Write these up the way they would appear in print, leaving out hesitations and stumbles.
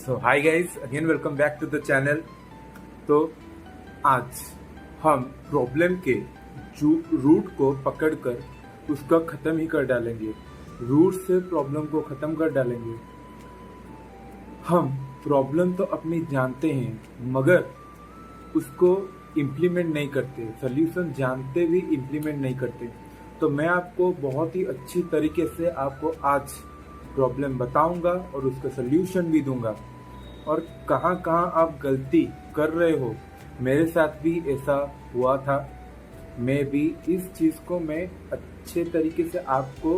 So hi guys, again welcome back to the channel. तो आज हम प्रॉब्लम के जो रूट को पकड़कर उसका ख़त्म ही कर डालेंगे। रूट से प्रॉब्लम को ख़त्म कर डालेंगे। हम प्रॉब्लम तो अपनी जानते हैं मगर उसको इम्प्लीमेंट नहीं करते, सल्यूशन जानते भी इम्प्लीमेंट नहीं करते। तो मैं आपको बहुत ही अच्छी तरीके से आपको आज प्रॉब्लम बताऊंगा और उसका सल्यूशन भी दूंगा और कहाँ कहाँ आप गलती कर रहे हो। मेरे साथ भी ऐसा हुआ था। मैं भी इस चीज़ को मैं अच्छे तरीके से आपको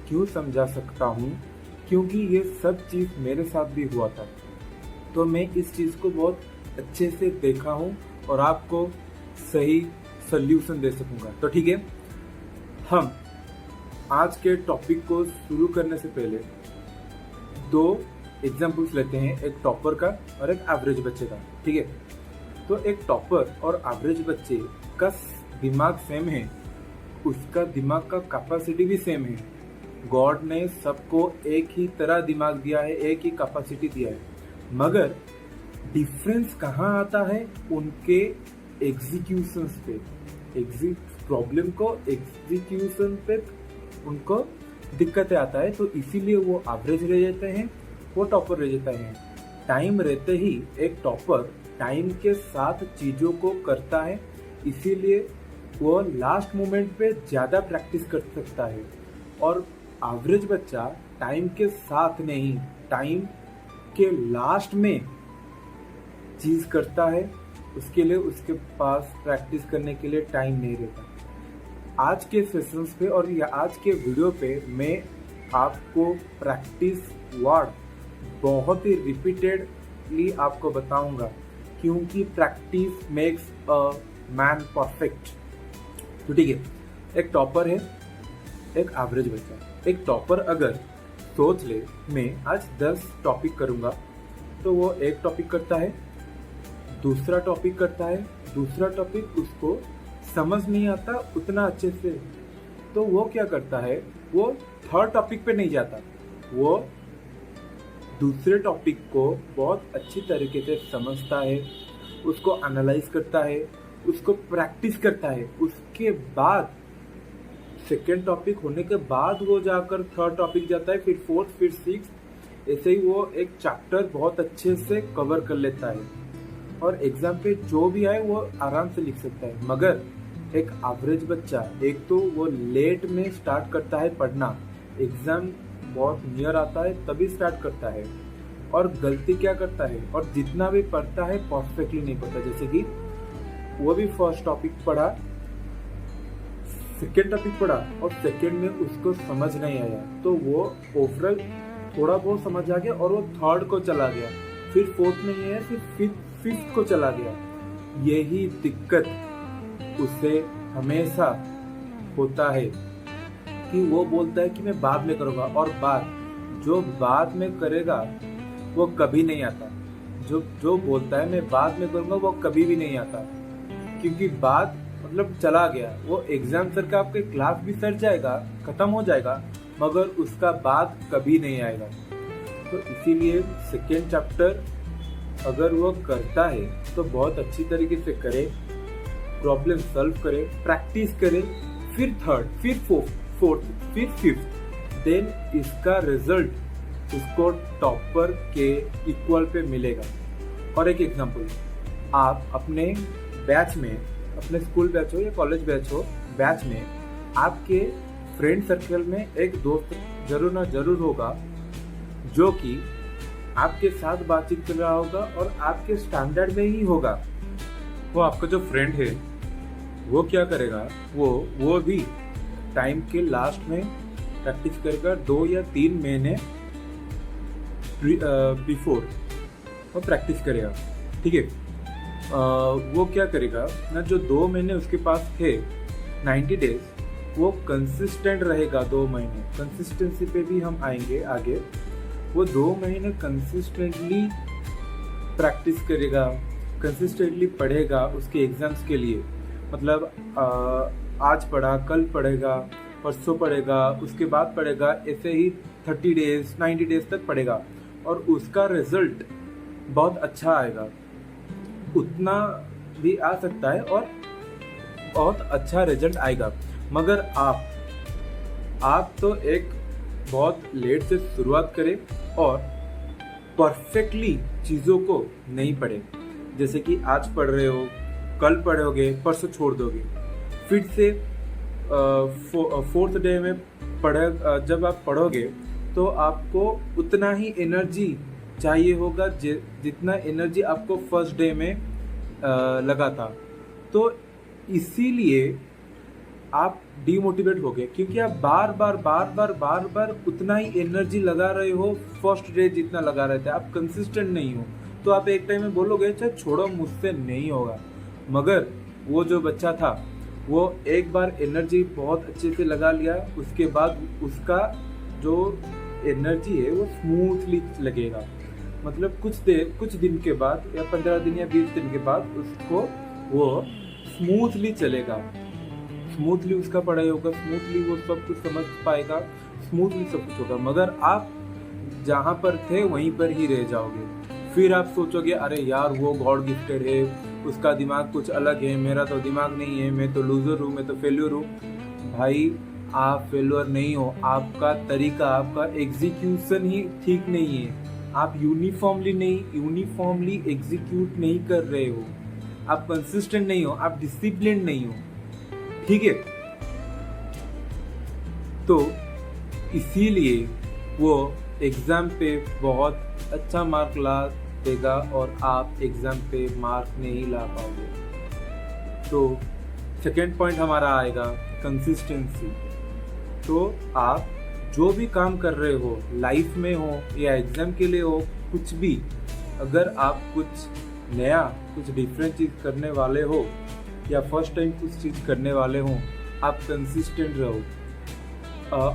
क्यों समझा सकता हूँ, क्योंकि ये सब चीज़ मेरे साथ भी हुआ था। तो मैं इस चीज़ को बहुत अच्छे से देखा हूँ और आपको सही सल्यूशन दे सकूँगा। तो ठीक है, हम आज के टॉपिक को शुरू करने से पहले दो एग्जाम्पल्स लेते हैं, एक टॉपर का और एक एवरेज बच्चे का। ठीक है, तो एक टॉपर और एवरेज बच्चे का दिमाग सेम है, उसका दिमाग का कैपेसिटी भी सेम है। गॉड ने सबको एक ही तरह दिमाग दिया है, एक ही कैपेसिटी दिया है, मगर डिफरेंस कहाँ आता है? उनके एग्जीक्यूशंस पे। प्रॉब्लम को एग्जीक्यूशन पे उनको दिक्कतें आता है, तो इसीलिए वो एवरेज रह जाते हैं, वो टॉपर रह जाता है। टाइम रहते ही एक टॉपर टाइम के साथ चीज़ों को करता है, इसीलिए वो लास्ट मोमेंट पे ज़्यादा प्रैक्टिस कर सकता है। और एवरेज बच्चा टाइम के साथ नहीं, टाइम के लास्ट में चीज़ करता है, उसके लिए उसके पास प्रैक्टिस करने के लिए टाइम नहीं रहता। आज के सेशंस पे और या आज के वीडियो पे मैं आपको प्रैक्टिस वर्ड बहुत ही रिपीटेडली आपको बताऊंगा, क्योंकि practice makes a man perfect. तो ठीक है, एक टॉपर है, एक एवरेज बच्चा। एक टॉपर अगर सोच ले मैं आज 10 टॉपिक करूंगा, तो वो एक टॉपिक करता है, दूसरा टॉपिक करता है, दूसरा टॉपिक उसको समझ नहीं आता उतना अच्छे से, तो वो क्या करता है, वो थर्ड टॉपिक पे नहीं जाता, वो दूसरे टॉपिक को बहुत अच्छी तरीके से समझता है, उसको एनालाइज करता है, उसको प्रैक्टिस करता है। उसके बाद सेकेंड टॉपिक होने के बाद वो जाकर थर्ड टॉपिक जाता है, फिर फोर्थ, फिर सिक्स्थ, ऐसे ही वो एक चैप्टर बहुत अच्छे से कवर कर लेता है और एग्जाम पे जो भी आए वो आराम से लिख सकता है। मगर एक एवरेज बच्चा, एक तो वो लेट में स्टार्ट करता है पढ़ना, एग्जाम बहुत नियर आता है तभी स्टार्ट करता है, और गलती क्या करता है, और जितना भी पढ़ता है परफेक्टली नहीं पढ़ता। जैसे कि वो भी फर्स्ट टॉपिक पढ़ा, सेकेंड टॉपिक पढ़ा और सेकेंड में उसको समझ नहीं आया, तो वो ओवरऑल थोड़ा बहुत समझ आ गया और वो थर्ड को चला गया, फिर फोर्थ में नहीं आया, फिर फिफ्थ को चला गया। यही दिक्कत उसे हमेशा होता है कि वो बोलता है कि मैं बाद में करूँगा, और जो बाद में करेगा वो कभी नहीं आता। जो बोलता है मैं बाद में करूँगा वो कभी भी नहीं आता, क्योंकि बाद मतलब चला गया। वो एग्जाम सर का आपके क्लास भी सर जाएगा, खत्म हो जाएगा, मगर उसका बाद कभी नहीं आएगा। तो इसीलिए सेकेंड चैप्टर अगर वो करता है तो बहुत अच्छी तरीके से करे, प्रॉब्लम सॉल्व करे, प्रैक्टिस करे, फिर थर्ड, फिर फोर्थ, फिर फिफ्थ, देन इसका रिजल्ट उसको टॉपर के इक्वल पे मिलेगा। और एक एग्जांपल, आप अपने बैच में, अपने स्कूल बैच हो या कॉलेज बैच हो, बैच में आपके फ्रेंड सर्कल में एक दोस्त जरूर ना जरूर होगा जो कि आपके साथ बातचीत कर रहा होगा और आपके स्टैंडर्ड में ही होगा। वो आपका जो फ्रेंड है वो क्या करेगा, वो भी टाइम के लास्ट में प्रैक्टिस करेगा, 2 या 3 महीने बिफोर वो प्रैक्टिस करेगा। ठीक है, वो क्या करेगा ना, जो 2 महीने उसके पास है, 90 डेज, वो कंसिस्टेंट रहेगा। 2 महीने कंसिस्टेंसी पे भी हम आएंगे आगे। वो 2 महीने कंसिस्टेंटली प्रैक्टिस करेगा, कंसिस्टेंटली पढ़ेगा उसके एग्जाम्स के लिए। मतलब आज पढ़ा, कल पढ़ेगा, परसों पढ़ेगा, उसके बाद पढ़ेगा, ऐसे ही 30 डेज 90 डेज तक पढ़ेगा, और उसका रिजल्ट बहुत अच्छा आएगा, उतना भी आ सकता है और बहुत अच्छा रिजल्ट आएगा। मगर आप तो एक बहुत लेट से शुरुआत करें और परफेक्टली चीज़ों को नहीं पढ़े। जैसे कि आज पढ़ रहे हो, कल पढ़ोगे, परसों छोड़ दोगे, फिर से फोर्थ डे में जब आप पढ़ोगे तो आपको उतना ही एनर्जी चाहिए होगा जितना एनर्जी आपको फर्स्ट डे में लगा था। तो इसीलिए आप डीमोटिवेट हो गए, क्योंकि आप बार बार उतना ही एनर्जी लगा रहे हो, फर्स्ट डे जितना लगा रहे थे, आप कंसिस्टेंट नहीं हो। तो आप एक टाइम में बोलोगे अच्छा छोड़ो, मुझसे नहीं होगा। मगर वो जो बच्चा था वो एक बार एनर्जी बहुत अच्छे से लगा लिया, उसके बाद उसका जो एनर्जी है वो स्मूथली लगेगा। मतलब कुछ दिन के बाद या 15 दिन या 20 दिन के बाद उसको वो स्मूथली चलेगा, स्मूथली उसका पढ़ाई होगा, स्मूथली वो सब कुछ समझ पाएगा, स्मूथली सब कुछ होगा। मगर आप जहाँ पर थे वहीं पर ही रह जाओगे। फिर आप सोचोगे अरे यार वो गॉड गिफ्टेड है, उसका दिमाग कुछ अलग है, मेरा तो दिमाग नहीं है, मैं तो लूजर हूँ, मैं तो फेल्यूर हूँ। भाई आप फेल्यूर नहीं हो, आपका तरीका, आपका एग्जीक्यूशन ही ठीक नहीं है। आप यूनिफॉर्मली एग्जीक्यूट नहीं कर रहे हो, आप कंसिस्टेंट नहीं हो, आप डिसिप्लिन नहीं हो। ठीक है, तो इसीलिए वो एग्जाम पे बहुत अच्छा मार्क ला देगा और आप एग्जाम पे मार्क नहीं ला पाओगे। तो सेकेंड पॉइंट हमारा आएगा कंसिस्टेंसी। तो आप जो भी काम कर रहे हो, लाइफ में हो या एग्जाम के लिए हो, कुछ भी, अगर आप कुछ नया, कुछ डिफरेंट चीज़ करने वाले हो या फर्स्ट टाइम कुछ चीज़ करने वाले हो, आप कंसिस्टेंट रहो।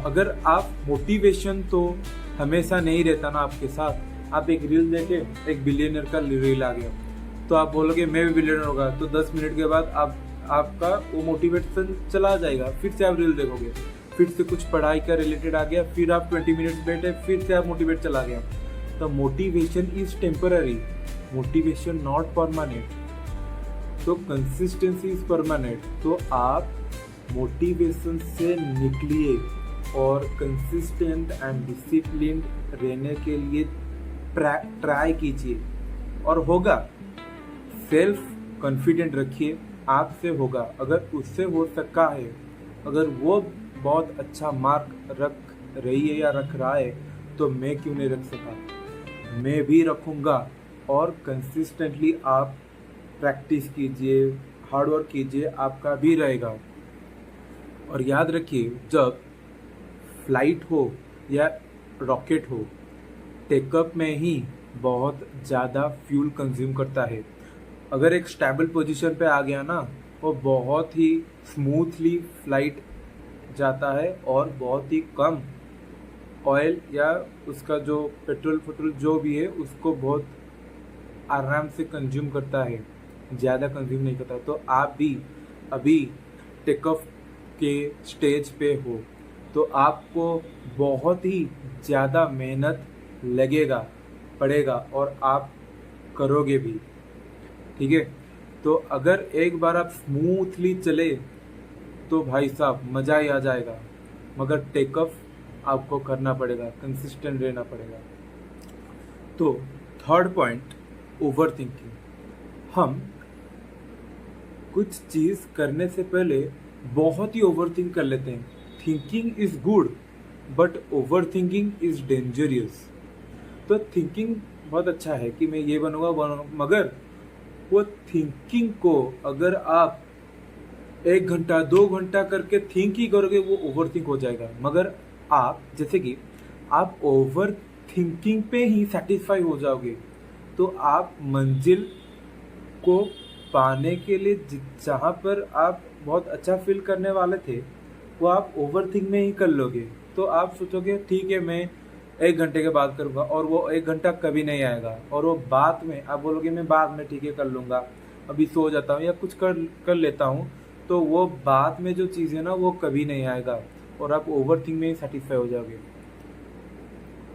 अगर आप मोटिवेशन तो हमेशा नहीं रहता ना आपके साथ। आप एक रील देखे, एक बिलियनर का रील आ गया तो आप बोलोगे मैं भी बिलियनर होगा, तो 10 मिनट के बाद आपका वो मोटिवेशन चला जाएगा। फिर से आप रील देखोगे, फिर से कुछ पढ़ाई का रिलेटेड आ गया, फिर आप 20 मिनट्स बैठे, फिर से आप मोटिवेट चला गया। तो motivation is temporary, motivation not permanent. तो कंसिस्टेंसी इज परमानेंट। तो आप मोटिवेशन से निकलिए और कंसिस्टेंट एंड डिसिप्लिन रहने के लिए ट्राई कीजिए और होगा। सेल्फ कॉन्फिडेंट रखिए, आपसे होगा। अगर उससे हो सका है, अगर वो बहुत अच्छा मार्क रख रही है या रख रहा है, तो मैं क्यों नहीं रख सका, मैं भी रखूँगा। और कंसिस्टेंटली आप प्रैक्टिस कीजिए, हार्डवर्क कीजिए, आपका भी रहेगा। और याद रखिए, जब फ्लाइट हो या रॉकेट हो, टेकअप में ही बहुत ज़्यादा फ्यूल कंज्यूम करता है। अगर एक स्टेबल पोजीशन पे आ गया ना, वो बहुत ही स्मूथली फ्लाइट जाता है और बहुत ही कम ऑयल या उसका जो पेट्रोल जो भी है उसको बहुत आराम से कंज्यूम करता है, ज़्यादा कंज्यूम नहीं करता। तो आप भी अभी टेकऑफ के स्टेज पे हो, तो आपको बहुत ही ज़्यादा मेहनत पड़ेगा और आप करोगे भी। ठीक है, तो अगर एक बार आप स्मूथली चले तो भाई साहब मज़ा ही आ जाएगा। मगर टेकऑफ आपको करना पड़ेगा, कंसिस्टेंट रहना पड़ेगा। तो थर्ड पॉइंट, ओवर थिंकिंग। हम कुछ चीज़ करने से पहले बहुत ही ओवर थिंक कर लेते हैं। Thinking is good but over thinking is dangerous. तो थिंकिंग बहुत अच्छा है कि मैं ये बनूंगा, मगर वो थिंकिंग को अगर आप 1 घंटा 2 घंटा करके थिंक ही करोगे, वो ओवर थिंक हो जाएगा। मगर आप जैसे कि आप ओवर थिंकिंग पे ही सेटिस्फाई हो जाओगे, तो आप मंजिल को पाने के लिए जहाँ पर आप बहुत अच्छा फील करने वाले थे, वो आप ओवर थिंक में ही कर लोगे। तो आप सोचोगे ठीक है मैं 1 घंटे के बाद करूँगा, और वो 1 घंटा कभी नहीं आएगा। और वो बाद में आप बोलोगे मैं बाद में ठीक है कर लूँगा, अभी सो जाता हूँ या कुछ कर लेता हूँ। तो वो बाद में जो चीज़ है ना, वो कभी नहीं आएगा और आप ओवर थिंक में ही सेटिस्फाई हो जाओगे।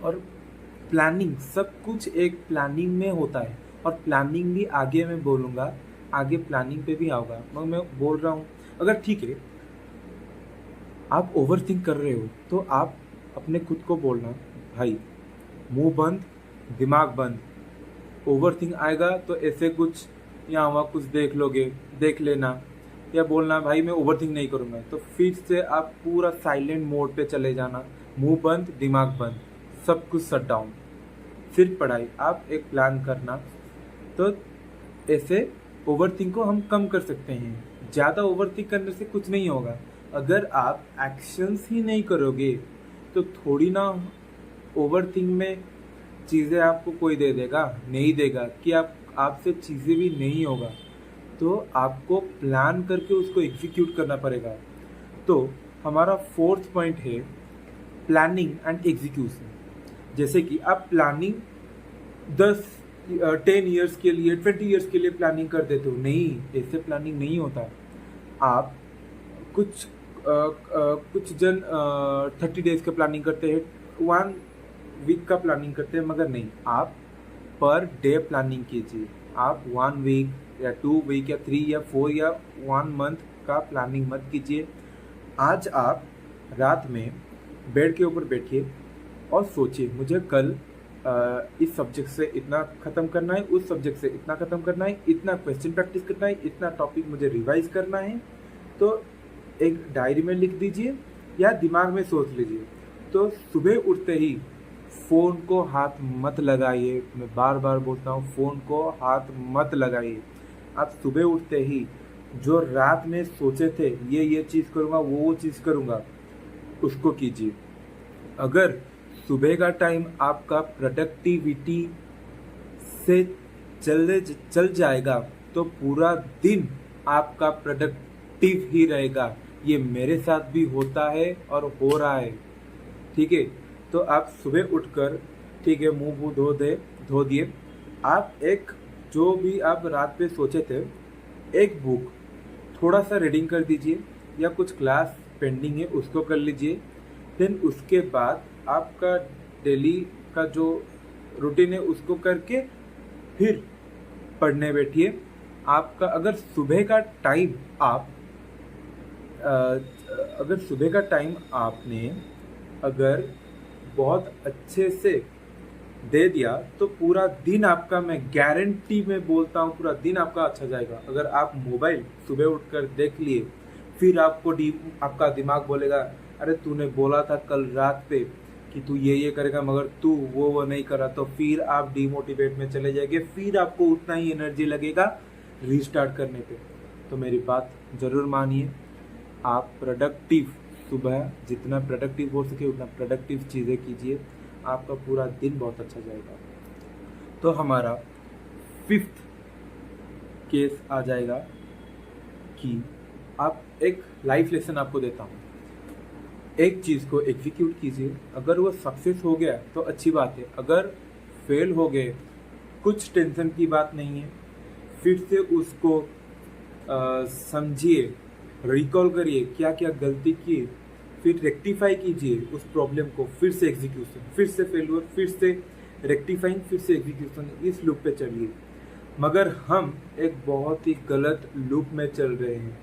और प्लानिंग, सब कुछ एक प्लानिंग में होता है। और प्लानिंग भी आगे मैं बोलूँगा, आगे प्लानिंग पे भी आऊँगा, मगर मैं बोल रहा हूँ अगर ठीक है आप ओवर थिंक कर रहे हो तो आप अपने खुद को बोलना, भाई मुंह बंद दिमाग बंद, ओवर थिंक आएगा तो ऐसे कुछ यहाँ वहाँ कुछ देख लोगे, देख लेना, या बोलना भाई मैं ओवर थिंक नहीं करूँगा, तो फिर से आप पूरा साइलेंट मोड पे चले जाना, मुंह बंद दिमाग बंद, सब कुछ शट डाउन। फिर पढ़ाई, आप एक प्लान करना, तो ऐसे ओवर थिंक को हम कम कर सकते हैं। ज़्यादा ओवर थिंक करने से कुछ नहीं होगा, अगर आप एक्शंस ही नहीं करोगे तो थोड़ी ना ओवर थिंक में चीज़ें आपको कोई दे देगा, नहीं देगा कि आपसे चीज़ें भी नहीं होगा, तो आपको प्लान करके उसको एग्जीक्यूट करना पड़ेगा। तो हमारा फोर्थ पॉइंट है प्लानिंग एंड एग्जीक्यूशन। जैसे कि आप प्लानिंग 10 ईयर्स के लिए 20 ईयर्स के लिए प्लानिंग कर देते हो, नहीं, ऐसे प्लानिंग नहीं होता। आप कुछ जन 30 डेज का प्लानिंग करते हैं, 1 वीक का प्लानिंग करते हैं, मगर नहीं, आप पर डे प्लानिंग कीजिए। आप 1 वीक या 2 वीक या 3 या 4 या 1 मंथ का प्लानिंग मत कीजिए। आज आप रात में बेड के ऊपर बैठिए और सोचिए मुझे कल इस सब्जेक्ट से इतना ख़त्म करना है, उस सब्जेक्ट से इतना ख़त्म करना है, इतना क्वेश्चन प्रैक्टिस करना है, इतना टॉपिक मुझे रिवाइज करना है। तो एक डायरी में लिख दीजिए या दिमाग में सोच लीजिए। तो सुबह उठते ही फ़ोन को हाथ मत लगाइए, मैं बार बार बोलता हूँ, फ़ोन को हाथ मत लगाइए। आप सुबह उठते ही जो रात में सोचे थे ये चीज़ करूँगा, वो चीज़ करूँगा, उसको कीजिए। अगर सुबह का टाइम आपका प्रोडक्टिविटी से चल जाएगा तो पूरा दिन आपका प्रोडक्टिव ही रहेगा। ये मेरे साथ भी होता है और हो रहा है, ठीक है। तो आप सुबह उठकर, ठीक है, मुंह धो दिए, आप एक जो भी आप रात पे सोचे थे एक बुक थोड़ा सा रीडिंग कर दीजिए, या कुछ क्लास पेंडिंग है उसको कर लीजिए। देन उसके बाद आपका डेली का जो रूटीन है उसको करके फिर पढ़ने बैठिए। आपका अगर सुबह का टाइम आपने अगर बहुत अच्छे से दे दिया तो पूरा दिन आपका, मैं गारंटी में बोलता हूँ, पूरा दिन आपका अच्छा जाएगा। अगर आप मोबाइल सुबह उठकर देख लिए, फिर आपका दिमाग बोलेगा अरे तूने बोला था कल रात पे कि तू ये करेगा मगर तू वो नहीं करा, तो फिर आप डिमोटिवेट में चले जाएंगे, फिर आपको उतना ही एनर्जी लगेगा रीस्टार्ट करने पे। तो मेरी बात ज़रूर मानिए, आप प्रोडक्टिव, सुबह जितना प्रोडक्टिव हो सके उतना प्रोडक्टिव चीज़ें कीजिए, आपका पूरा दिन बहुत अच्छा जाएगा। तो हमारा 5th केस आ जाएगा कि आप एक लाइफ लेसन आपको देता हूँ, एक चीज़ को एग्जीक्यूट कीजिए। अगर वो सक्सेस हो गया तो अच्छी बात है, अगर फेल हो गए कुछ टेंशन की बात नहीं है, फिर से उसको समझिए, रिकॉल करिए क्या क्या गलती की, फिर रेक्टिफाई कीजिए उस प्रॉब्लम को, फिर से एग्जीक्यूशन, फिर से फेलियर, फिर से रेक्टिफाइंग, फिर से एग्जीक्यूशन, इस लूप पे चलिए। मगर हम एक बहुत ही गलत लूप में चल रहे हैं,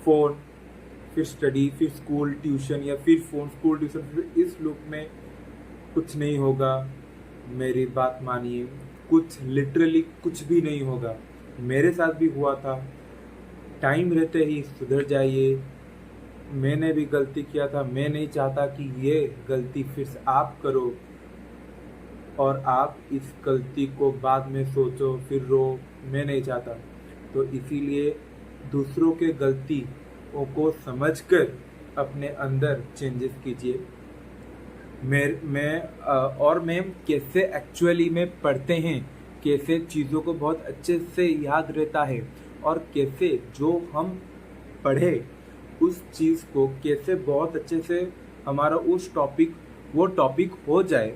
फ़ोन फिर स्टडी फिर स्कूल ट्यूशन, या फिर फ़ोन स्कूल ट्यूशन, फिर इस लूप में कुछ नहीं होगा। मेरी बात मानिए, लिटरली कुछ भी नहीं होगा। मेरे साथ भी हुआ था, टाइम रहते ही सुधर जाइए। मैंने भी गलती किया था, मैं नहीं चाहता कि ये गलती फिर से आप करो और आप इस गलती को बाद में सोचो फिर रो, मैं नहीं चाहता। तो इसीलिए दूसरों के गलतियों को समझकर अपने अंदर चेंजेस कीजिए। मैं कैसे एक्चुअली में पढ़ते हैं, कैसे चीज़ों को बहुत अच्छे से याद रहता है, और कैसे जो हम पढ़े उस चीज़ को कैसे बहुत अच्छे से हमारा वो टॉपिक हो जाए,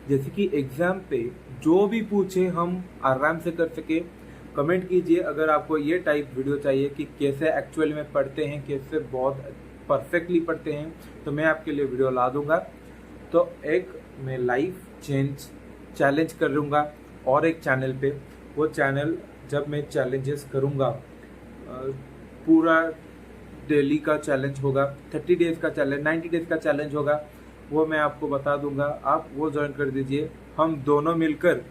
जैसे कि एग्ज़ाम पे जो भी पूछे हम आराम से कर सके। कमेंट कीजिए अगर आपको ये टाइप वीडियो चाहिए कि कैसे एक्चुअली में पढ़ते हैं, कैसे बहुत परफेक्टली पढ़ते हैं, तो मैं आपके लिए वीडियो ला दूंगा। तो एक मैं लाइफ चेंज चैलेंज करूँगा और एक चैनल पे। वो चैनल जब मैं चैलेंजेस करूँगा, पूरा डेली का चैलेंज होगा, 30 डेज का चैलेंज, 90 डेज का चैलेंज होगा, वो मैं आपको बता दूंगा। आप वो ज्वाइन कर दीजिए। हम दोनों मिलकर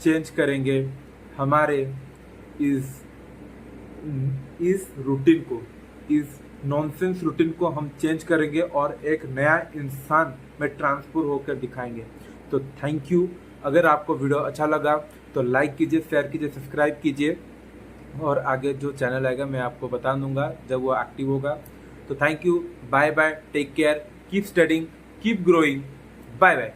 चेंज करेंगे हमारे इस रूटीन को, इस नॉनसेंस रूटीन को हम चेंज करेंगे और एक नया इंसान में ट्रांसफर होकर दिखाएंगे। तो थैंक यू। अगर आपको वीडियो अच्छा लगा तो लाइक कीजिए, शेयर कीजिए, सब्सक्राइब कीजिए, और आगे जो चैनल आएगा मैं आपको बता दूंगा जब वो एक्टिव होगा। तो thank you, bye bye, take care, keep studying, keep growing, bye bye.